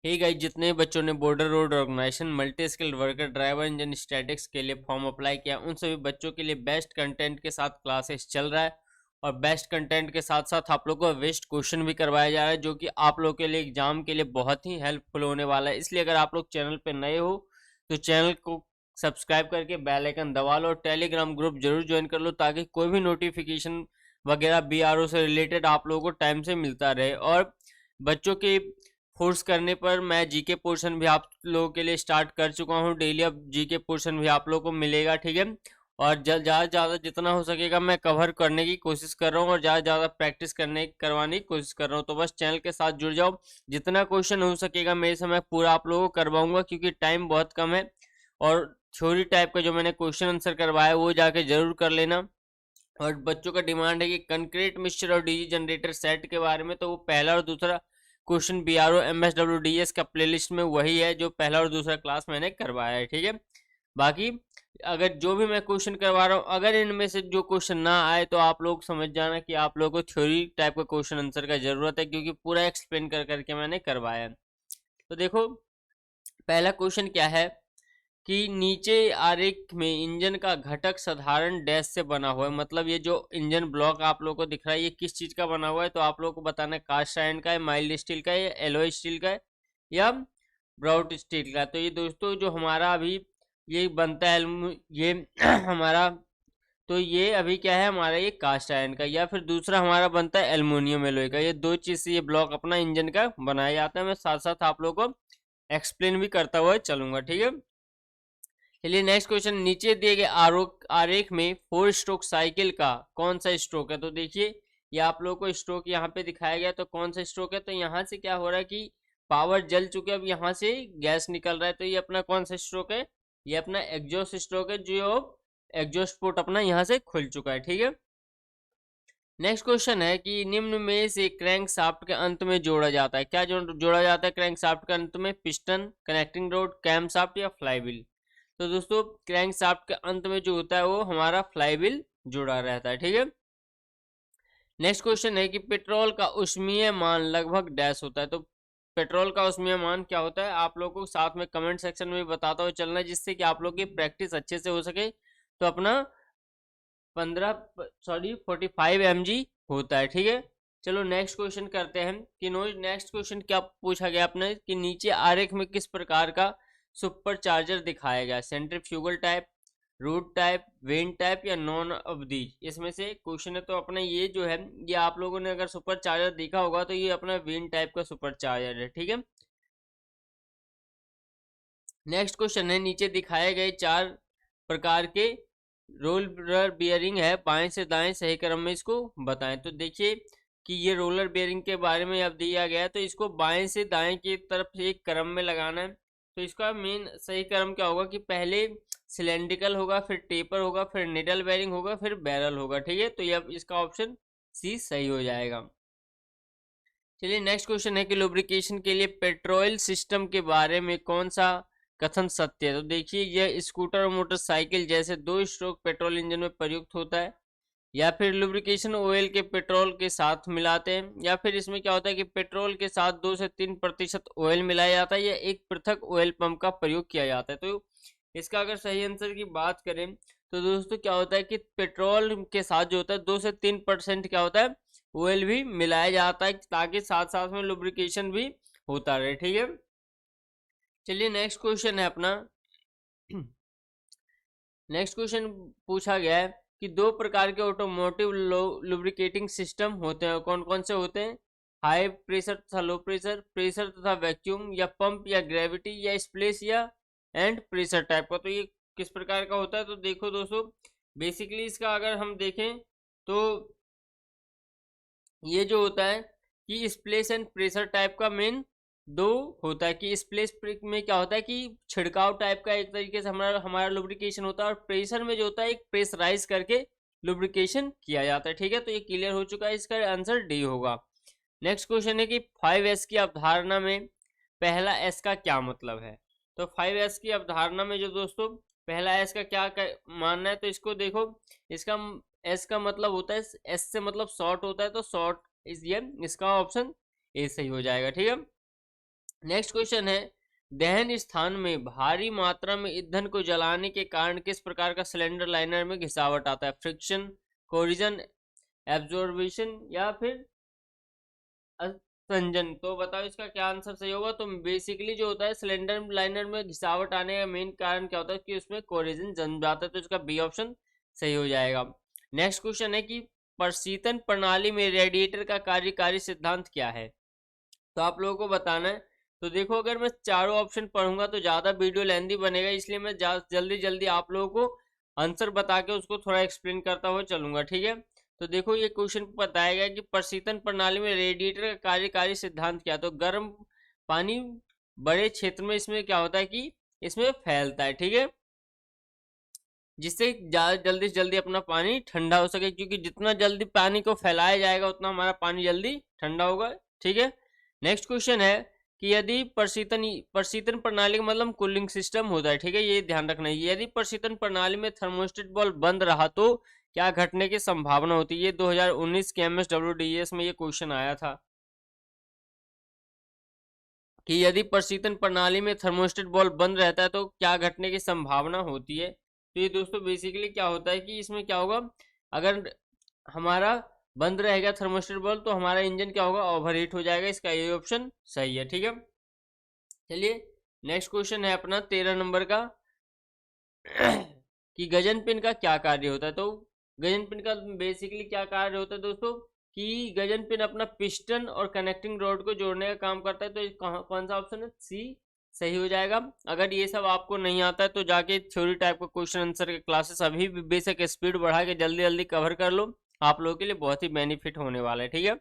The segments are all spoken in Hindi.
ठीक है, जितने बच्चों ने border road organisation, multi skilled worker, driver engine statics के लिए फॉर्म अप्लाई किया, उन सभी बच्चों के लिए बेस्ट कंटेंट के साथ क्लासेस चल रहा है। और बेस्ट कंटेंट के साथ साथ आप लोगों को बेस्ट क्वेश्चन भी करवाया जा रहा है, जो कि आप लोग के लिए एग्जाम के लिए बहुत ही हेल्पफुल होने वाला है। इसलिए अगर आप लोग चैनल पर नए हो तो चैनल को सब्सक्राइब करके बेल आइकन दबा लो और टेलीग्राम ग्रुप जरूर ज्वाइन कर लो, ताकि कोई भी नोटिफिकेशन वगैरह बीआरओ से रिलेटेड आप लोगों को टाइम से मिलता रहे। और बच्चों के फोर्स करने पर मैं जीके पोर्शन भी आप लोगों के लिए स्टार्ट कर चुका हूँ। डेली अब जीके पोर्शन भी आप लोगों को मिलेगा, ठीक है। और ज़्यादा से ज़्यादा जितना हो सकेगा मैं कवर करने की कोशिश कर रहा हूँ और ज़्यादा से ज़्यादा प्रैक्टिस करवाने की कोशिश कर रहा हूँ। तो बस चैनल के साथ जुड़ जाओ, जितना क्वेश्चन हो सकेगा मेरे से मैं पूरा आप लोगों को करवाऊंगा, क्योंकि टाइम बहुत कम है। और थ्योरी टाइप का जो मैंने क्वेश्चन आंसर करवाया वो जाके जरूर कर लेना। और बच्चों का डिमांड है कि कंक्रीट मिक्सचर और डीजी जनरेटर सेट के बारे में, तो वो पहला और दूसरा क्वेश्चन बीआरओ एमएसडब्ल्यूडीएस का प्लेलिस्ट में वही है जो पहला और दूसरा क्लास मैंने करवाया है, ठीक है। बाकी अगर जो भी मैं क्वेश्चन करवा रहा हूँ, अगर इनमें से जो क्वेश्चन ना आए तो आप लोग समझ जाना कि आप लोगों को थ्योरी टाइप का क्वेश्चन आंसर का जरूरत है, क्योंकि पूरा एक्सप्लेन कर करके मैंने करवाया है। तो देखो पहला क्वेश्चन क्या है कि नीचे आरेख में इंजन का घटक साधारण डैश से बना हुआ है। मतलब ये जो इंजन ब्लॉक आप लोगों को दिख रहा है ये किस चीज का बना हुआ है, तो आप लोगों को बताना है कास्ट आयरन का है, माइल्ड स्टील का है, या एलॉय स्टील का है, या ब्राउट स्टील का है। तो ये दोस्तों जो हमारा अभी ये बनता है ये हमारा, तो ये अभी क्या है हमारा, ये कास्ट आयरन का, या फिर दूसरा हमारा बनता है एल्युमिनियम एलॉय का। ये दो चीज से ये ब्लॉक अपना इंजन का बनाया जाता है। मैं साथ साथ आप लोगों को एक्सप्लेन भी करता हुआ चलूंगा, ठीक है। चलिए नेक्स्ट क्वेश्चन, नीचे दिए गए आरेख में 4 स्ट्रोक साइकिल का कौन सा स्ट्रोक है। तो देखिए ये आप लोगों को स्ट्रोक यहाँ पे दिखाया गया, तो कौन सा स्ट्रोक है, तो यहाँ से क्या हो रहा है कि पावर जल चुके, अब यहाँ से गैस निकल रहा है, तो ये अपना कौन सा स्ट्रोक है, ये अपना एग्जॉस्ट स्ट्रोक है, जो एग्जॉस्ट पोर्ट अपना यहाँ से खुल चुका है, ठीक है। नेक्स्ट क्वेश्चन है कि निम्न में से क्रैंक शाफ्ट के अंत में जोड़ा जाता है, क्या जोड़ा जाता है क्रैंक शाफ्ट के अंत में, piston, connecting rod, cam shaft या फ्लाईव्हील। तो दोस्तों क्रैंक शाफ्ट के अंत में जो होता है वो हमारा फ्लाईव्हील जुड़ा रहता है, ठीक है। नेक्स्ट क्वेश्चन है कि पेट्रोल का ऊष्मीय मान लगभग डैश होता है। तो पेट्रोल का ऊष्मीय मान क्या होता है आप लोगों को साथ में कमेंट सेक्शन में बताता हुआ चलना है, जिससे कि आप लोग की प्रैक्टिस अच्छे से हो सके। तो अपना 45 mg होता है, ठीक है। चलो नेक्स्ट क्वेश्चन करते हैं कि नेक्स्ट क्वेश्चन क्या पूछा गया आपने कि नीचे आरेख में किस प्रकार का सुपर चार्जर दिखाया गया, centrifugal type, root type, vent type या नॉन ऑफ दीज। इसमें से क्वेश्चन है, तो अपना ये जो है ये आप लोगों ने अगर सुपर चार्जर देखा होगा तो ये अपना वेंट टाइप का सुपर चार्जर है, ठीक है। नेक्स्ट क्वेश्चन है, नीचे दिखाए गए 4 प्रकार के रोलर बियरिंग है, बाएं से दाएं सही क्रम में इसको बताएं। तो देखिए कि ये रोलर बियरिंग के बारे में अब दिया गया है, तो इसको बाएं से दाएं की तरफ से एक क्रम में लगाना है। तो इसका मेन सही क्रम क्या होगा कि पहले सिलेंड्रिकल होगा, फिर टेपर होगा, फिर निडल बेयरिंग होगा, फिर बैरल होगा, ठीक है। तो ये इसका ऑप्शन सी सही हो जाएगा। चलिए नेक्स्ट क्वेश्चन है कि लुब्रिकेशन के लिए पेट्रोल सिस्टम के बारे में कौन सा कथन सत्य है। तो देखिए यह स्कूटर और मोटरसाइकिल जैसे 2 स्ट्रोक पेट्रोल इंजन में प्रयुक्त होता है, या फिर लुब्रिकेशन ऑयल के पेट्रोल के साथ मिलाते हैं, या फिर इसमें क्या होता है कि पेट्रोल के साथ 2 से 3% ऑयल मिलाया जाता है, या एक पृथक ऑयल पंप का प्रयोग किया जाता है। तो इसका अगर सही आंसर की बात करें तो दोस्तों क्या होता है कि पेट्रोल के साथ जो होता है 2 से 3% क्या होता है ऑयल भी मिलाया जाता है, ताकि साथ साथ में लुब्रिकेशन भी होता रहे, ठीक है। चलिए नेक्स्ट क्वेश्चन है अपना नेक्स्ट क्वेश्चन पूछा गया है कि 2 प्रकार के ऑटोमोटिव लुब्रिकेटिंग सिस्टम होते हैं, कौन कौन से होते हैं, हाई प्रेशर तथा लो प्रेशर, प्रेशर तथा वैक्यूम, या पंप या ग्रेविटी, या स्प्लेश या एंड प्रेशर टाइप का। तो ये किस प्रकार का होता है, तो देखो दोस्तों बेसिकली इसका अगर हम देखें तो ये जो होता है कि स्प्लेश एंड प्रेशर टाइप का मेन 2 होता है। कि स्प्लेश में क्या होता है कि छिड़काव टाइप का एक तरीके से हमारा हमारा लुब्रिकेशन होता है, और प्रेशर में जो होता है एक प्रेशराइज करके लुब्रिकेशन किया जाता है, ठीक है। तो ये क्लियर हो चुका है, इसका आंसर डी होगा। नेक्स्ट क्वेश्चन है कि 5S की अवधारणा में पहला S का क्या मतलब है। तो 5S की अवधारणा में जो दोस्तों पहला S का क्या मानना है, तो इसको देखो इसका S का मतलब होता है, S से मतलब शॉर्ट होता है, तो शॉर्ट इसका ऑप्शन ए सही हो जाएगा, ठीक है। नेक्स्ट क्वेश्चन है, दहन स्थान में भारी मात्रा में ईंधन को जलाने के कारण किस प्रकार का सिलेंडर लाइनर में घिसावट आता है? फ्रिक्शन, कोरिजन, एब्जॉर्बिशन या फिर असंजन। तो बताओ इसका क्या आंसर सही होगा। तो बेसिकली जो होता है सिलेंडर लाइनर में घिसावट आने का मेन कारण क्या होता है कि उसमें कोरिजन जम जाता है, तो इसका बी ऑप्शन सही हो जाएगा। नेक्स्ट क्वेश्चन है कि प्रशीतन प्रणाली में रेडिएटर का कार्यकारी सिद्धांत क्या है? तो आप लोगों को बताना है। तो देखो अगर मैं चारों ऑप्शन पढ़ूंगा तो ज़्यादा वीडियो लेंदी बनेगा, इसलिए मैं जल्दी जल्दी आप लोगों को आंसर बता के उसको थोड़ा एक्सप्लेन करता हुआ चलूंगा, ठीक है। तो देखो ये क्वेश्चन बताया गया कि प्रशीतन प्रणाली में रेडिएटर का कार्यकारी सिद्धांत क्या है? तो गर्म पानी बड़े क्षेत्र में इसमें क्या होता है कि इसमें फैलता है, ठीक है, जिससे ज़्यादा जल्दी से जल्दी अपना पानी ठंडा हो सके, क्योंकि जितना जल्दी पानी को फैलाया जाएगा उतना हमारा पानी जल्दी ठंडा होगा, ठीक है। नेक्स्ट क्वेश्चन है कि यदि प्रशीतन प्रणाली का मतलब कूलिंग सिस्टम होता है, ठीक है, ये ध्यान रखना है। यदि प्रशीतन प्रणाली में थर्मोस्टेट बल्ब बंद रहा तो क्या घटने की संभावना होती है? ये 2019 के MSWDS में ये क्वेश्चन आया था कि यदि प्रशीतन प्रणाली में थर्मोस्टेट बल्ब बंद रहता है तो क्या घटने की संभावना होती है। तो ये दोस्तों बेसिकली क्या होता है कि इसमें क्या होगा, अगर हमारा बंद रहेगा थर्मोस्टेट बल्ब तो हमारा इंजन क्या होगा, ओवरहीट हो जाएगा। इसका ये ऑप्शन सही है, ठीक है। चलिए नेक्स्ट क्वेश्चन है अपना 13 नंबर का कि गजन पिन का क्या कार्य होता है? तो गजन पिन का बेसिकली क्या कार्य होता है दोस्तों कि गजन पिन अपना पिस्टन और कनेक्टिंग रोड को जोड़ने का काम करता है। तो कौन सा ऑप्शन है? सी सही हो जाएगा। अगर ये सब आपको नहीं आता है तो जाके थ्योरी टाइप का क्वेश्चन आंसर के क्लासेस अभी भी बेसिक स्पीड बढ़ा के जल्दी जल्दी कवर कर लो, आप लोगों के लिए बहुत ही बेनिफिट होने वाला है, ठीक है।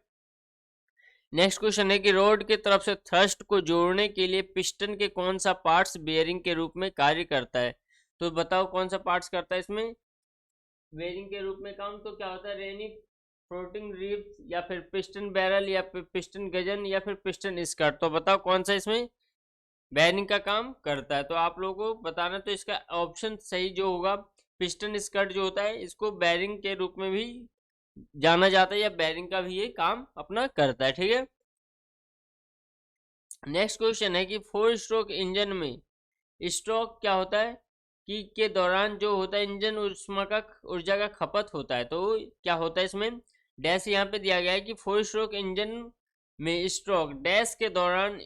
नेक्स्ट क्वेश्चन है कि रोड की तरफ से थ्रस्ट को जोड़ने के लिए पिस्टन के कौन सा पार्ट्स बेयरिंग के रूप में कार्य करता है? तो बताओ कौन सा पार्ट्स करता है इसमें बेयरिंग के रूप में काम? तो क्या होता है, रेनी फ्लोटिंग रिब्स या फिर पिस्टन बैरल या फिर पिस्टन गजन या फिर पिस्टन स्कर्ट। तो बताओ कौन सा इसमें बेयरिंग का काम करता है? तो आप लोगों को बताना, तो इसका ऑप्शन सही जो होगा पिस्टन स्कर्ट जो होता है इसको बेयरिंग के रूप में भी जाना जाता है या बेयरिंग का भी ये काम अपना करता है, ठीक है। नेक्स्ट क्वेश्चन है कि 4 स्ट्रोक इंजन में स्ट्रोक क्या होता है कि के दौरान जो होता है इंजन ऊर्जा का खपत होता है। तो क्या होता है इसमें डैश यहाँ पे दिया गया है कि 4 स्ट्रोक इंजन में स्ट्रोक डैश के दौरान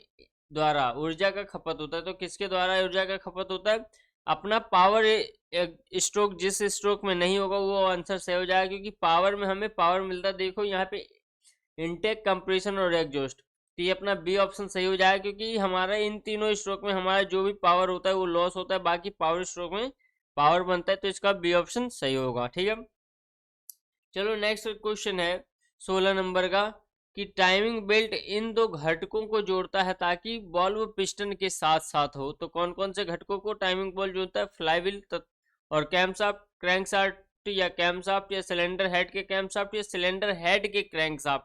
द्वारा ऊर्जा का खपत होता है। तो किसके द्वारा ऊर्जा का खपत होता है? अपना पावर स्ट्रोक जिस स्ट्रोक में नहीं होगा वो आंसर सही हो जाएगा, क्योंकि पावर में हमें पावर मिलता है। देखो यहाँ पे इनटेक, कंप्रेशन और एग्जॉस्ट, तो ये अपना बी ऑप्शन सही हो जाएगा, क्योंकि हमारा इन तीनों स्ट्रोक में हमारा जो भी पावर होता है वो लॉस होता है, बाकी पावर स्ट्रोक में पावर बनता है। तो इसका बी ऑप्शन सही होगा, ठीक है। चलो नेक्स्ट क्वेश्चन है 16 नंबर का कि टाइमिंग बेल्ट इन दो घटकों को जोड़ता है ताकि बॉल्व पिस्टन के साथ साथ हो। तो कौन कौन से घटकों को टाइमिंग बेल्ट जोड़ता है? फ्लाईव्हील और कैमशाफ्ट, क्रैंकशाफ्ट या कैमशाफ्ट या सिलेंडर हेड के कैमशाफ्ट या सिलेंडर हेड के क्रैंकशाफ्ट।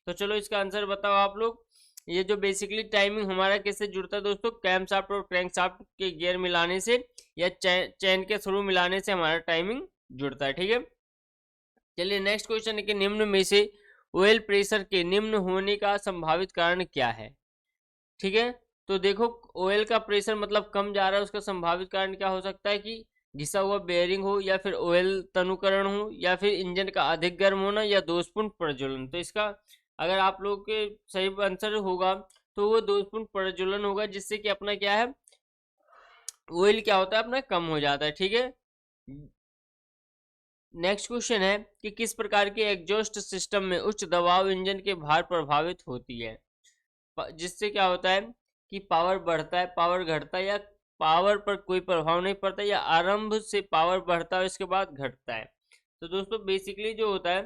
तो चलो इसका आंसर बताओ आप लोग। ये जो बेसिकली टाइमिंग हमारा कैसे जुड़ता है दोस्तों, कैमशाफ्ट और क्रैंकशाफ्ट के गियर मिलाने से या चैन के थ्रू मिलाने से हमारा टाइमिंग जुड़ता है, ठीक है। चलिए नेक्स्ट क्वेश्चन है कि निम्न में से ऑयल प्रेशर के निम्न होने का संभावित कारण क्या है? ठीक है, तो देखो ऑयल का प्रेशर मतलब कम जा रहा है, उसका संभावित कारण क्या हो सकता है कि घिसा हुआ बेयरिंग हो या फिर ऑयल तनुकरण हो या फिर इंजन का अधिक गर्म होना या दोषपूर्ण प्रज्वलन। तो इसका अगर आप लोग के सही आंसर होगा तो वो दोषपूर्ण प्रज्वलन होगा, जिससे कि अपना क्या है ऑयल क्या होता है अपना कम हो जाता है, ठीक है। नेक्स्ट क्वेश्चन है कि किस प्रकार के एग्जॉस्ट सिस्टम में उच्च दबाव इंजन के भार प्रभावित होती है, जिससे क्या होता है कि पावर बढ़ता है, पावर घटता है या पावर पर कोई प्रभाव नहीं पड़ता, या आरंभ से पावर बढ़ता है इसके बाद घटता है। तो दोस्तों बेसिकली जो होता है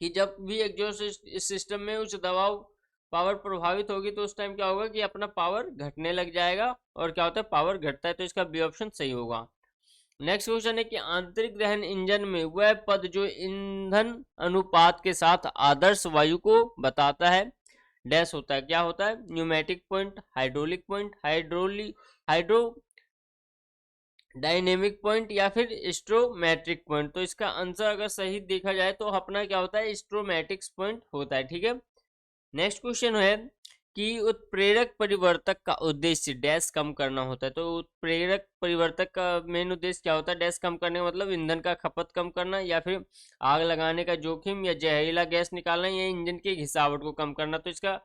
कि जब भी एग्जॉस्ट सिस्टम में उच्च दबाव पावर प्रभावित होगी तो उस टाइम क्या होगा कि अपना पावर घटने लग जाएगा, और क्या होता है पावर घटता है। तो इसका बी ऑप्शन सही होगा। नेक्स्ट क्वेश्चन है कि आंतरिक दहन इंजन में वह पद जो ईंधन अनुपात के साथ आदर्श वायु को बताता है डैश होता है। क्या होता है? Pneumatic point, hydraulic point, hydro dynamic point या फिर स्ट्रोमैट्रिक पॉइंट। तो इसका आंसर अगर सही देखा जाए तो अपना क्या होता है स्ट्रोमैटिक्स पॉइंट होता है, ठीक है। नेक्स्ट क्वेश्चन है कि उत्प्रेरक परिवर्तक का उद्देश्य डैश कम करना होता है। तो उत्प्रेरक परिवर्तक का मेन उद्देश्य क्या होता है? डैश कम करने का मतलब ईंधन का खपत कम करना, या फिर आग लगाने का जोखिम, या जहरीला गैस निकालना, या इंजन की घिसावट को कम करना। तो इसका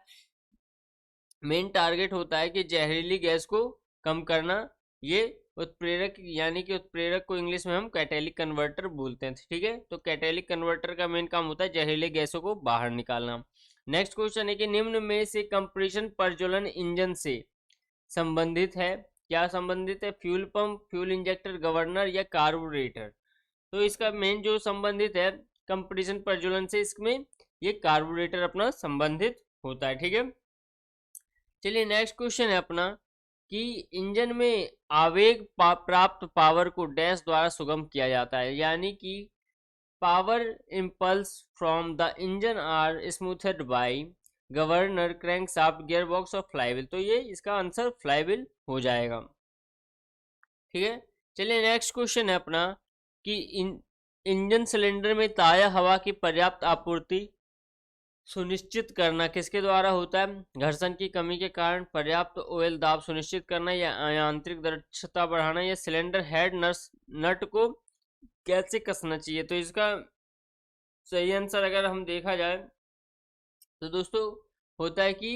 मेन टारगेट होता है कि जहरीली गैस को कम करना। ये उत्प्रेरक, यानी कि उत्प्रेरक को इंग्लिश में हम कैटेलिक कन्वर्टर बोलते हैं, ठीक है। तो कैटेलिक कन्वर्टर का मेन काम होता है जहरीले गैसों को बाहर निकालना। नेक्स्ट क्वेश्चन है कि निम्न में से कंप्रेशन प्रज्वलन इंजन से संबंधित है, क्या संबंधित है? Fuel pump, fuel injector, governor, या कार्बोरेटर। तो इसका मेन जो संबंधित है कंप्रेशन प्रज्वलन से, इसमें ये कार्बोरेटर अपना संबंधित होता है, ठीक है। चलिए नेक्स्ट क्वेश्चन है अपना कि इंजन में आवेग प्राप्त पावर को डैश द्वारा सुगम किया जाता है, यानी कि power impulse from the engine are smoothed by governor, crankshaft, gearbox और फ्लाईव्हील। तो ये इसका आंसर फ्लाईव्हील हो जाएगा, ठीक है। चलिए नेक्स्ट क्वेश्चन है अपना कि इंजन सिलेंडर में ताजा हवा की पर्याप्त आपूर्ति सुनिश्चित करना किसके द्वारा होता है? घर्षण की कमी के कारण पर्याप्त ऑयल दाब सुनिश्चित करना, या यांत्रिक दक्षता बढ़ाना, या सिलेंडर हेड नट को कैसे कसना चाहिए। तो इसका सही आंसर अगर हम देखा जाए तो दोस्तों होता है कि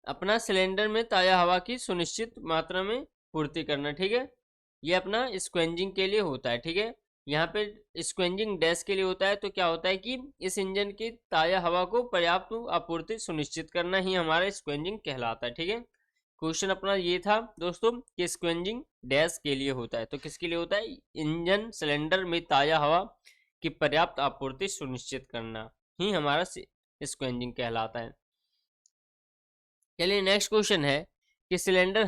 अपना सिलेंडर में ताजा हवा की सुनिश्चित मात्रा में पूर्ति करना, ठीक है। ये अपना स्क्वेंजिंग के लिए होता है, ठीक है। यहाँ पे स्क्वेंजिंग डैश के लिए होता है। तो क्या होता है कि इस इंजन की ताजा हवा को पर्याप्त आपूर्ति सुनिश्चित करना ही हमारा स्क्वेंजिंग कहलाता है, ठीक है। क्वेश्चन अपना ये था दोस्तों कि स्क्वेंजिंग डैश के लिए होता है। तो किसके लिए होता है? इंजन सिलेंडर में ताजा हवा की पर्याप्त आपूर्ति सुनिश्चित करना ही हमारा स्क्वेंजिंग कहलाता है। चलिए नेक्स्ट क्वेश्चन है कि सिलेंडर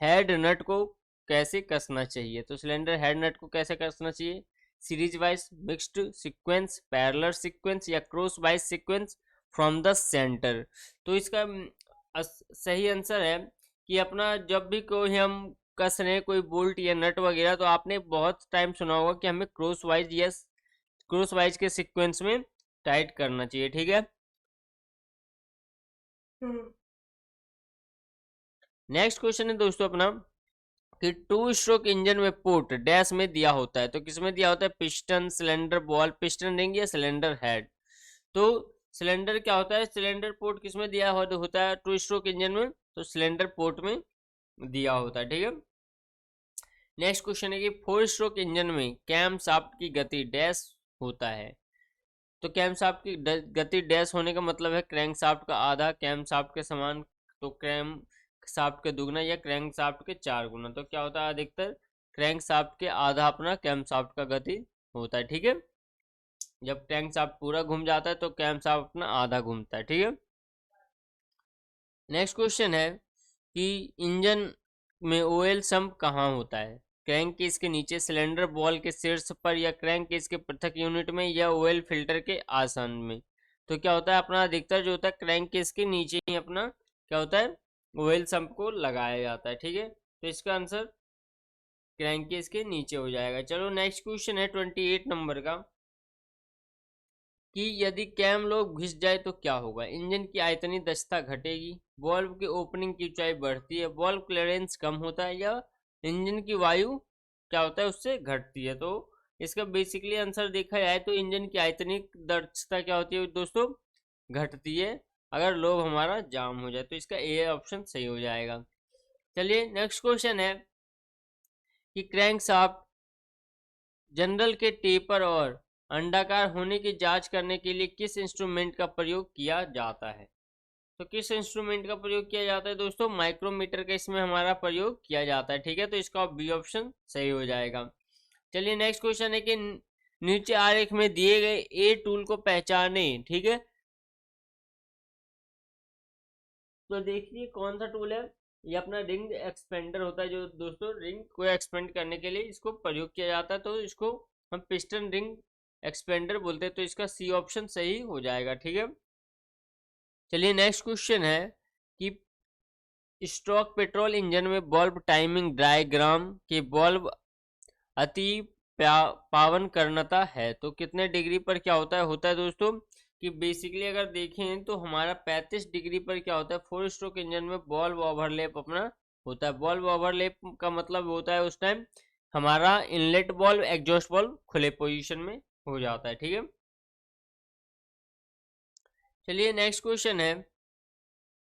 हेड नट को कैसे कसना चाहिए। तो सिलेंडर हेड नट को कैसे कसना चाहिए? Series wise, mixed sequence, parallel sequence, या cross wise sequence from the centre. तो इसका सही आंसर है कि अपना जब भी कोई हम कस रहे हैं कोई बोल्ट या नट वगैरह, तो आपने बहुत टाइम सुना होगा कि हमें क्रॉस वाइज या क्रॉस वाइज के सीक्वेंस में टाइट करना चाहिए, ठीक है। नेक्स्ट क्वेश्चन है दोस्तों अपना कि टू स्ट्रोक इंजन में पोर्ट डैश में दिया होता है। तो किसमें दिया होता है? Piston, cylinder ball, piston ring, या सिलेंडर हेड। तो सिलेंडर क्या होता है? सिलेंडर पोर्ट किसमें दिया होता है टू स्ट्रोक इंजन में? तो सिलेंडर पोर्ट में दिया होता है, ठीक है। नेक्स्ट क्वेश्चन है कि फोर स्ट्रोक इंजन में कैम शाफ्ट की गति डैश होता है। तो कैम शाफ्ट की गति डैश होने का मतलब है क्रैंक शाफ्ट का आधा कैम शाफ्ट के समान। तो क्रैंक शाफ्ट के दुगना या क्रैंक शाफ्ट के 4 गुना। तो क्या होता है? अधिकतर क्रैंक शाफ्ट के आधा अपना कैम शाफ्ट का गति होता है, ठीक है। जब क्रैंक शाफ्ट पूरा घूम जाता है तो कैम शाफ्ट अपना आधा घूमता है, ठीक है। नेक्स्ट क्वेश्चन है कि इंजन में ऑयल सम्प कहाँ होता है? क्रैंक केस के नीचे, सिलेंडर बॉल के शीर्ष पर, या क्रैंक केस के पृथक यूनिट में, या ऑयल फिल्टर के आसन में। तो क्या होता है अपना अधिकतर जो होता है क्रैंक केस के नीचे ही अपना क्या होता है ऑयल सम्प को लगाया जाता है, ठीक है। तो इसका आंसर क्रैंक केस के नीचे हो जाएगा। चलो नेक्स्ट क्वेश्चन है 28 नंबर का कि यदि कैम लोब घिस जाए तो क्या होगा? इंजन की आयतनी दक्षता घटेगी, वॉल्व की ओपनिंग की ऊंचाई बढ़ती है, वॉल्व क्लियरेंस कम होता है, या इंजन की वायु क्या होता है उससे घटती है। तो इसका बेसिकली आंसर देखा जाए तो इंजन की आयतनिक दक्षता क्या होती है दोस्तों? घटती है अगर लोब हमारा जाम हो जाए। तो इसका ए ऑप्शन सही हो जाएगा। चलिए नेक्स्ट क्वेश्चन है कि क्रैंक शाफ्ट जनरल के टेपर और अंडाकार होने की जांच करने के लिए किस इंस्ट्रूमेंट का प्रयोग किया जाता है? तो किस इंस्ट्रूमेंट का प्रयोग किया जाता है दोस्तों? माइक्रोमीटर का इसमें हमारा प्रयोग किया जाता है, ठीक है। तो इसका बी ऑप्शन सही हो जाएगा। चलिए नेक्स्ट क्वेश्चन है कि नीचे आरेख में दिए गए ए टूल को पहचाने, ठीक है। तो देखिए कौन सा टूल है? ये अपना रिंग एक्सपेंडर होता है, जो दोस्तों रिंग को एक्सपेंड करने के लिए इसको प्रयोग किया जाता है। तो इसको हम पिस्टन रिंग एक्सपेंडर बोलते हैं। तो इसका सी ऑप्शन सही हो जाएगा, ठीक है। चलिए नेक्स्ट क्वेश्चन है कि स्ट्रोक पेट्रोल इंजन में बल्ब टाइमिंग डायग्राम के बल्ब अति पावन करनता है। तो कितने डिग्री पर क्या होता है दोस्तों कि बेसिकली अगर देखें तो हमारा 35 डिग्री पर क्या होता है, 4 स्ट्रोक इंजन में बॉल्व ओवरलैप अपना होता है। बॉल्व ओवरलैप का मतलब होता है उस टाइम हमारा इनलेट बॉल्व एग्जॉस्ट बॉल्व खुले पोजीशन में हो जाता है। ठीक है, चलिए नेक्स्ट क्वेश्चन है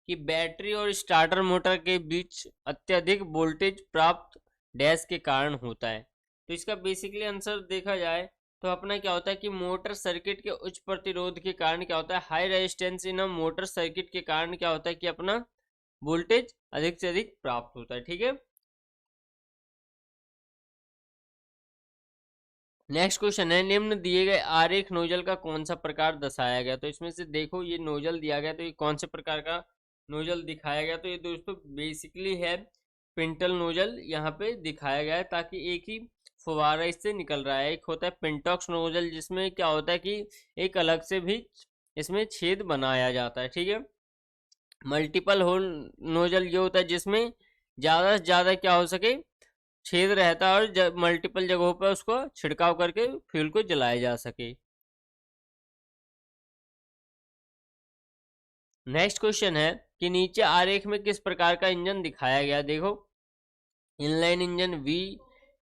कि बैटरी और स्टार्टर मोटर के बीच अत्यधिक वोल्टेज प्राप्त डैश के कारण होता है। तो इसका बेसिकली आंसर देखा जाए तो अपना क्या होता है कि मोटर सर्किट के उच्च प्रतिरोध के कारण क्या होता है, high resistance in a motor circuit के कारण क्या होता है कि अपना वोल्टेज अधिक से अधिक प्राप्त होता है। ठीक है, नेक्स्ट क्वेश्चन है निम्न दिए गए आरेख नोजल का कौन सा प्रकार दर्शाया गया। तो इसमें से देखो ये नोजल दिया गया, तो ये कौन से प्रकार का नोजल दिखाया गया। तो ये दोस्तों बेसिकली है पिंटल नोजल यहाँ पे दिखाया गया है, ताकि एक ही फुवारा इससे निकल रहा है। एक होता है पिंटॉक्स नोजल जिसमें क्या होता है कि एक अलग से भी इसमें छेद बनाया जाता है। ठीक है, मल्टीपल होल नोजल ये होता है जिसमें ज़्यादा से ज़्यादा क्या हो सके छेद रहता है और मल्टीपल जगहों पर उसको छिड़काव करके फ्यूल को जलाया जा सके। नेक्स्ट क्वेश्चन है कि नीचे आरेख में किस प्रकार का इंजन दिखाया गया। देखो इनलाइन इंजन, वी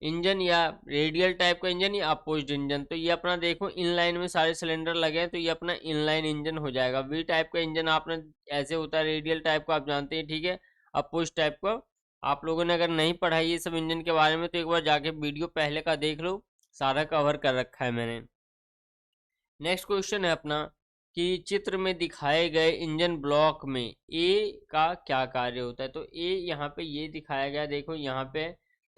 इंजन या रेडियल टाइप का इंजन या अपोज्ड इंजन। तो ये अपना देखो इनलाइन में सारे सिलेंडर लगे हैं तो ये अपना इनलाइन इंजन हो जाएगा। वी टाइप का इंजन आपने ऐसे होता है, रेडियल टाइप का आप जानते हैं। ठीक है, अपोज्ड टाइप का आप लोगों ने अगर नहीं पढ़ा ये सब इंजन के बारे में तो एक बार जाके वीडियो पहले का देख लो, सारा कवर कर रखा है मैंने। नेक्स्ट क्वेश्चन है अपना कि चित्र में दिखाए गए इंजन ब्लॉक में ए का क्या कार्य होता है। तो ए यहाँ पे ये दिखाया गया, देखो यहाँ पे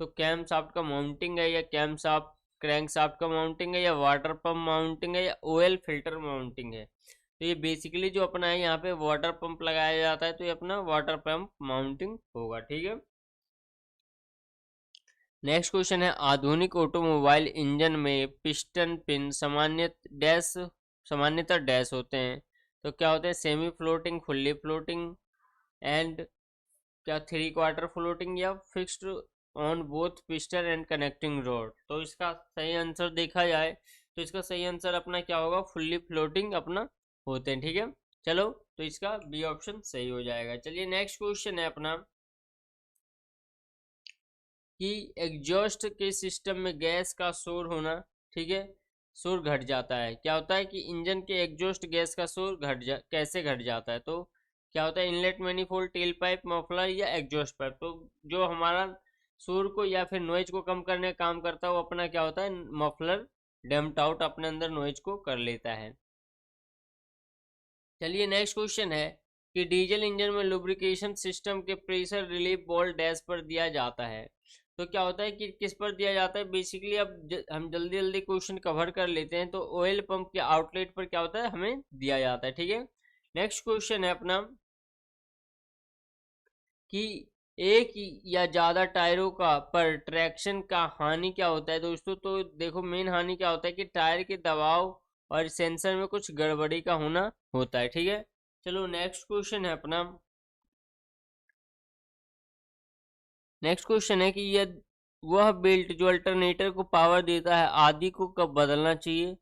तो कैम शाफ्ट का माउंटिंग है या कैम शाफ्ट क्रैंक शाफ्ट का माउंटिंग है या वाटर पंप माउंटिंग है या ऑयल फिल्टर माउंटिंग है। तो ये बेसिकली जो अपना है यहाँ पे वाटर पंप लगाया जाता है, तो ये अपना वाटर पंप माउंटिंग होगा। ठीक है, नेक्स्ट क्वेश्चन है आधुनिक ऑटोमोबाइल इंजन में पिस्टन पिन सामान्यतः डैश होते हैं। तो क्या होते हैं, semi floating, fully floating and क्या 3/4 फ्लोटिंग या fixed on both piston and connecting road. तो इसका सही आंसर देखा जाए तो इसका सही आंसर अपना क्या होगा, फुल्ली फ्लोटिंग अपना होते हैं। ठीक है, चलो तो इसका बी ऑप्शन सही हो जाएगा। चलिए नेक्स्ट क्वेश्चन है अपना कि एग्जॉस्ट के सिस्टम में गैस का शोर होना, ठीक है, शोर घट जाता है। क्या होता है कि इंजन के एग्जॉस्ट गैस का शोर कैसे घट जाता है। तो क्या होता है inlet manifold, tell pipe, muffler या एग्जॉस्ट पाइप। तो जो हमारा शोर को या फिर नॉइज को कम करने का काम करता है वो अपना क्या होता है मफलर डैम्प्ड आउट अपने अंदर नॉइज को कर लेता है। चलिए नेक्स्ट क्वेश्चन है कि डीजल इंजन में लुब्रिकेशन सिस्टम के प्रेशर रिलीफ बॉल डैश पर दिया जाता है। तो क्या होता है कि किस पर दिया जाता है, बेसिकली अब हम जल्दी जल्दी क्वेश्चन कवर कर लेते हैं। तो ऑयल पंप के आउटलेट पर क्या होता है हमें दिया जाता है। ठीक है, नेक्स्ट क्वेश्चन है अपना कि एक या ज्यादा टायरों का पर ट्रैक्शन का हानि क्या होता है दोस्तों। तो देखो मेन हानि क्या होता है कि टायर के दबाव और सेंसर में कुछ गड़बड़ी का होना होता है। ठीक है, चलो नेक्स्ट क्वेश्चन है अपना, नेक्स्ट क्वेश्चन है कि यह वह बेल्ट जो अल्टरनेटर को पावर देता है आदि को कब बदलना चाहिए।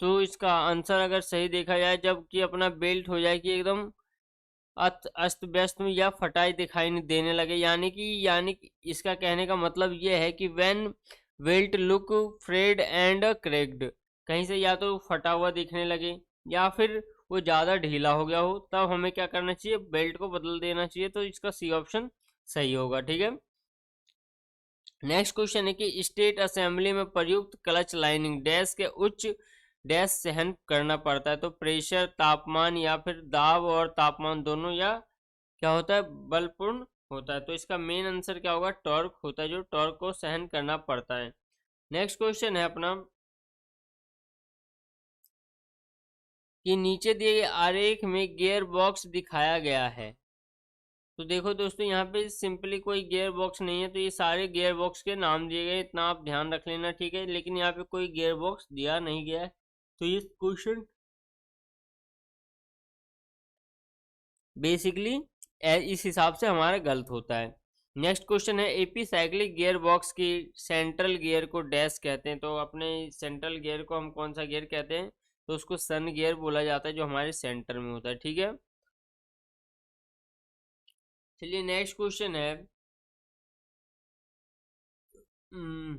तो इसका आंसर अगर सही देखा जाए जब कि अपना बेल्ट हो जाए कि एकदम अस्त व्यस्त में या फटाई दिखाई नहीं देने लगे, यानी कि इसका कहने का मतलब ये है कि when belt look frayed and cracked, कहीं से या तो फटा हुआ दिखने लगे या फिर वो ज़्यादा ढीला हो गया हो, तब हमें क्या करना चाहिए, बेल्ट को बदल देना चाहिए। तो इसका सी ऑप्शन सही होगा। ठीक है, नेक्स्ट क्वेश्चन है कि स्टेट असेंबली में प्रयुक्त क्लच लाइनिंग डैश के उच्च डैश सहन करना पड़ता है। तो प्रेशर, तापमान या फिर दाब और तापमान दोनों या क्या होता है बलपूर्ण होता है। तो इसका मेन आंसर क्या होगा, टॉर्क होता है, जो टॉर्क को सहन करना पड़ता है। नेक्स्ट क्वेश्चन है अपना कि नीचे दिए गए आरेख में गियर बॉक्स दिखाया गया है। तो देखो दोस्तों यहाँ पे सिंपली कोई गियर बॉक्स नहीं है, तो ये सारे गियर बॉक्स के नाम दिए गए, इतना आप ध्यान रख लेना। ठीक है, लेकिन यहाँ पे कोई गियर बॉक्स दिया नहीं गया है, तो ये क्वेश्चन बेसिकली इस हिसाब से हमारा गलत होता है। नेक्स्ट क्वेश्चन है एपी साइक्लिक गियर बॉक्स की सेंट्रल गियर को डैश कहते हैं। तो अपने सेंट्रल गियर को हम कौन सा गियर कहते हैं, तो उसको सन गियर बोला जाता है, जो हमारे सेंटर में होता है। ठीक है, चलिए नेक्स्ट क्वेश्चन है। हम्म,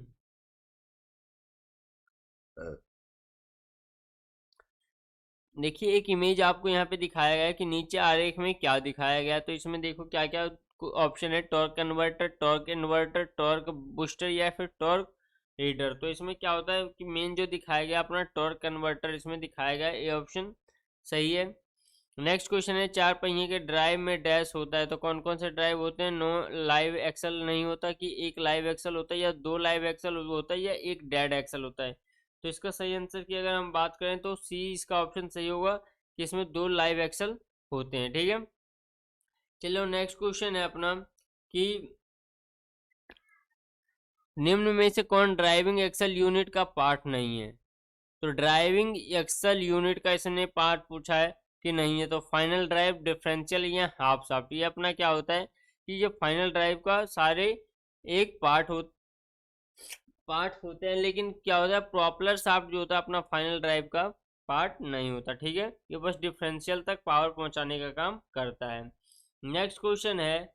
देखिए एक इमेज आपको यहाँ पे दिखाया गया है कि नीचे आरेख में क्या दिखाया गया है। तो इसमें देखो क्या क्या ऑप्शन है, torque converter, torque inverter, torque booster या फिर टॉर्क रीडर। तो इसमें क्या होता है कि मेन जो दिखाया गया अपना टॉर्क कन्वर्टर इसमें दिखाया गया है, ये ऑप्शन सही है। नेक्स्ट क्वेश्चन है, चार पहिए के ड्राइव में डैश होता है, तो कौन कौन से ड्राइव होते हैं। नो लाइव एक्सल नहीं होता, कि एक लाइव एक्सल होता है या दो लाइव एक्सल होता है या एक डेड एक्सल होता है। तो इसका सही आंसर की अगर हम बात करें तो सी इसका ऑप्शन सही होगा, कि इसमें दो लाइव एक्सल होते हैं। ठीक है, चलो नेक्स्ट क्वेश्चन है अपना कि निम्न में से कौन ड्राइविंग एक्सल यूनिट का पार्ट नहीं है। तो ड्राइविंग एक्सल यूनिट का इसने पार्ट पूछा है कि नहीं है, तो फाइनल ड्राइव, डिफरेंशियल या हाफ शाफ्ट, ये अपना क्या होता है कि ये फाइनल ड्राइव का सारे एक पार्ट होते हैं, लेकिन क्या होता है प्रॉपलर शाफ्ट जो होता है अपना फाइनल ड्राइव का पार्ट नहीं होता। ठीक है, ये बस डिफरेंशियल तक पावर पहुंचाने का काम करता है। नेक्स्ट क्वेश्चन है,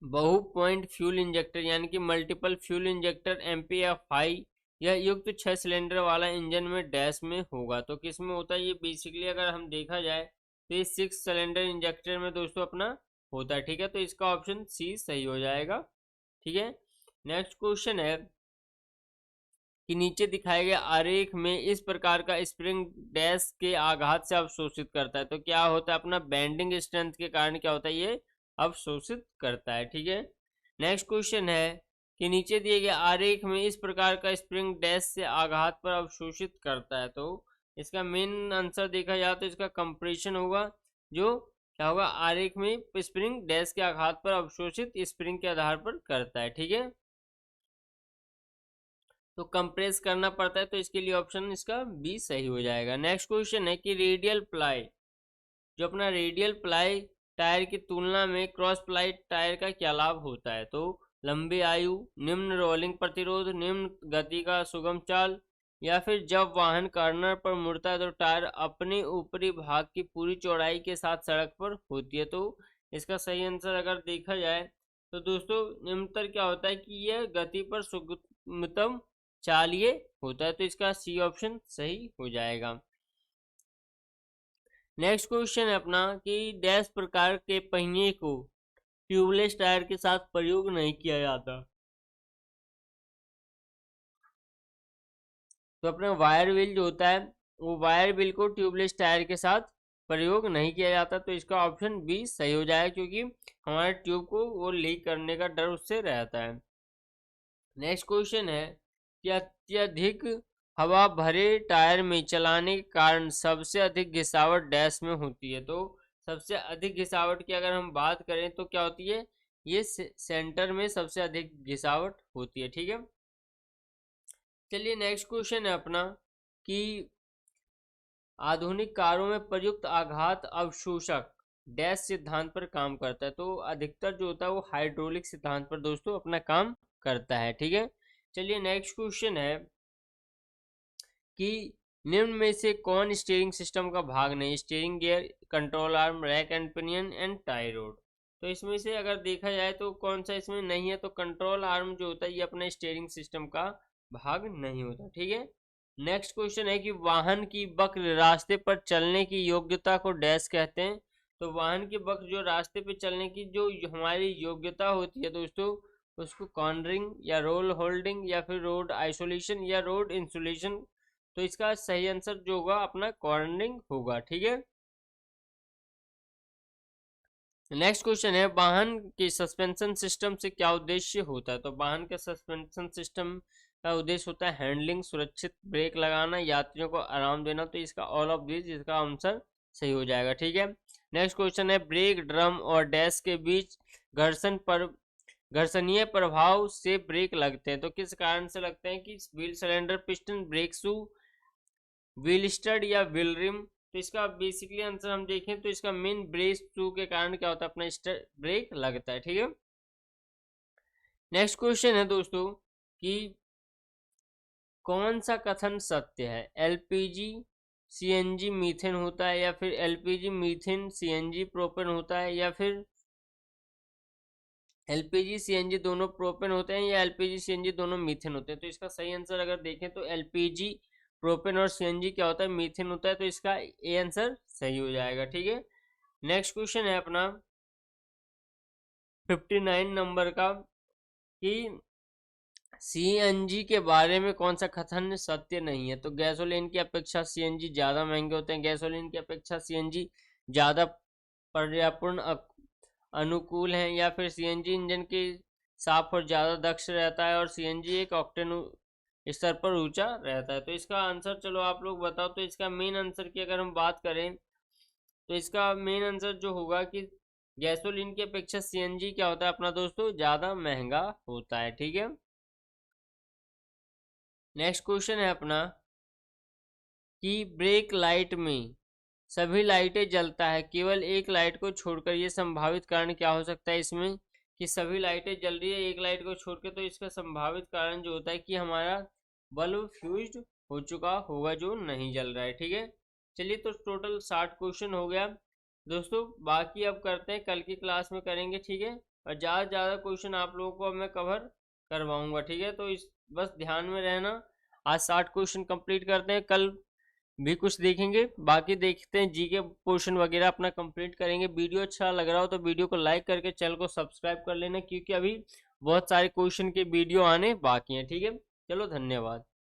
बहु पॉइंट फ्यूल इंजेक्टर यानी कि मल्टीपल फ्यूल इंजेक्टर MPF5 यह युक्त 6 सिलेंडर वाला इंजन में डैश में होगा। तो किस में होता है, ये बेसिकली अगर हम देखा जाए तो ये 6 सिलेंडर इंजेक्टर में दोस्तों अपना होता है। ठीक है, तो इसका ऑप्शन सी सही हो जाएगा। ठीक है, नेक्स्ट क्वेश्चन है कि नीचे दिखाए गए आरेख में इस प्रकार का स्प्रिंग डैश के आघात से अवशोषित करता है। तो क्या होता है अपना बेंडिंग स्ट्रेंथ के कारण क्या होता है, ये अवशोषित करता है। ठीक है, नेक्स्ट क्वेश्चन है कि नीचे दिए गए आरेख में इस प्रकार का स्प्रिंग डैश से आघात पर अवशोषित करता है। तो इसका मेन आंसर देखा जाए तो इसका कंप्रेशन होगा, जो क्या होगा आरेख में स्प्रिंग डैश के आघात पर अवशोषित स्प्रिंग के आधार पर करता है। ठीक है, तो कंप्रेस करना पड़ता है, तो इसके लिए ऑप्शन इसका बी सही हो जाएगा। नेक्स्ट क्वेश्चन है कि रेडियल प्लाई, जो अपना रेडियल प्लाई टायर की तुलना में क्रॉस प्लाई टायर का क्या लाभ होता है। तो लंबी आयु, निम्न रोलिंग प्रतिरोध, निम्न गति का सुगम चाल, या फिर जब वाहन कॉर्नर पर मुड़ता है तो टायर अपने ऊपरी भाग की पूरी चौड़ाई के साथ सड़क पर होती है। तो इसका सही आंसर अगर देखा जाए तो दोस्तों निम्नतर क्या होता है कि यह गति पर सुगमतम चालिए होता है। तो इसका सी ऑप्शन सही हो जाएगा। नेक्स्ट क्वेश्चन है अपना कि डैश प्रकार के पहिए को ट्यूबलेस टायर के साथ प्रयोग नहीं किया जाता। तो अपना वायर व्हील जो होता है वो वायर व्हील को ट्यूबलेस टायर के साथ प्रयोग नहीं किया जाता। तो इसका ऑप्शन बी सही हो जाएगा, क्योंकि हमारे ट्यूब को वो लीक करने का डर उससे रहता है। नेक्स्ट क्वेश्चन है कि अत्यधिक हवा भरे टायर में चलाने के कारण सबसे अधिक घिसावट डैश में होती है। तो सबसे अधिक घिसावट की अगर हम बात करें तो क्या होती है, ये सेंटर में सबसे अधिक घिसावट होती है। ठीक है, चलिए नेक्स्ट क्वेश्चन है अपना कि आधुनिक कारों में प्रयुक्त आघात अवशोषक डैश सिद्धांत पर काम करता है। तो अधिकतर जो होता है वो हाइड्रोलिक सिद्धांत पर दोस्तों अपना काम करता है। ठीक है, चलिए नेक्स्ट क्वेश्चन है कि निम्न में से कौन स्टीयरिंग सिस्टम का भाग नहीं। Steering gear, control arm, rack and pinion and tie road. तो इसमें से अगर देखा जाए तो कौन सा इसमें नहीं है, तो कंट्रोल आर्म जो होता है ये अपने स्टीयरिंग सिस्टम का भाग नहीं होता। ठीक है, नेक्स्ट क्वेश्चन है कि वाहन की वक्र रास्ते पर चलने की योग्यता को डैश कहते हैं। तो वाहन की वक्र जो रास्ते पे चलने की जो हमारी योग्यता होती है दोस्तों, उसको कॉर्नरिंग या रोल होल्डिंग या फिर रोड आइसोलेशन या रोड इंसुलेशन। तो इसका सही आंसर जो होगा अपना कॉर्नरिंग होगा। ठीक है, नेक्स्ट क्वेश्चन है वाहन के सस्पेंशन सिस्टम से क्या उद्देश्य होता है। तो वाहन के सस्पेंशन सिस्टम का उद्देश्य होता है हैंडलिंग, सुरक्षित ब्रेक लगाना, यात्रियों को आराम देना। तो इसका ऑल ऑफ दिस इसका आंसर सही हो जाएगा। ठीक है, नेक्स्ट क्वेश्चन है ब्रेक ड्रम और डैश के बीच घर्षणीय प्रभाव से ब्रेक लगते हैं। तो किस कारण से लगते हैं, कि wheel cylinder, piston, brake shoe, wheel stud या व्हील रिम। तो इसका बेसिकली आंसर हम देखें तो इसका मेन ब्रेक शू के कारण क्या होता है अपना स्टड ब्रेक लगता है। ठीक है, नेक्स्ट क्वेश्चन है दोस्तों कि कौन सा कथन सत्य है, एलपीजी सीएनजी मीथेन होता है, या फिर एलपीजी मीथेन सीएनजी प्रोपेन होता है, या फिर एलपीजी सीएनजी दोनों प्रोपेन होते हैं, या एलपीजी सीएनजी दोनों मीथेन होते हैं। तो इसका सही आंसर अगर देखें तो एलपीजी प्रोपेन और सीएनजी क्या होता है, मीथेन होता है। तो इसका ए आंसर सही हो जाएगा। ठीक है, नेक्स्ट क्वेश्चन है अपना 59 नंबर का कि सीएनजी के बारे में कौन सा कथन सत्य नहीं है। तो गैसोलीन की अपेक्षा सीएनजी ज़्यादा महंगे होते हैं, गैसोलीन की अपेक्षा सीएनजी ज़्यादा पर्यावरण अनुकूल हैं, या फिर सीएनजी इंजन के साफ और ज़्यादा दक्ष रहता है, और सीएनजी एक ऑक्टेन स्तर पर ऊंचा रहता है। तो इसका आंसर चलो आप लोग बताओ। तो इसका मेन आंसर की अगर हम बात करें तो इसका मेन आंसर जो होगा कि गैसोलीन की अपेक्षा सीएनजी क्या होता है अपना दोस्तों, ज़्यादा महंगा होता है। ठीक है, नेक्स्ट क्वेश्चन है अपना कि ब्रेक लाइट में सभी लाइटें जलता है, केवल एक लाइट को छोड़कर, ये संभावित कारण क्या हो सकता है इसमें, कि सभी लाइटें जल रही है एक लाइट को छोड़कर। तो इसका संभावित कारण जो होता है कि हमारा बल्ब फ्यूज्ड हो चुका होगा जो नहीं जल रहा है। ठीक है, चलिए तो टोटल 60 क्वेश्चन हो गया दोस्तों। बाकी अब करते हैं, कल की क्लास में करेंगे। ठीक है, और ज़्यादा से ज़्यादा क्वेश्चन आप लोगों को अब मैं कवर करवाऊंगा। ठीक है, तो इस बस ध्यान में रहना। आज 60 क्वेश्चन कंप्लीट करते हैं, कल भी कुछ देखेंगे, बाकी देखते हैं जी के पोर्शन वगैरह अपना कंप्लीट करेंगे। वीडियो अच्छा लग रहा हो तो वीडियो को लाइक करके चैनल को सब्सक्राइब कर लेना, क्योंकि अभी बहुत सारे क्वेश्चन के वीडियो आने बाकी हैं। ठीक है, चलो धन्यवाद।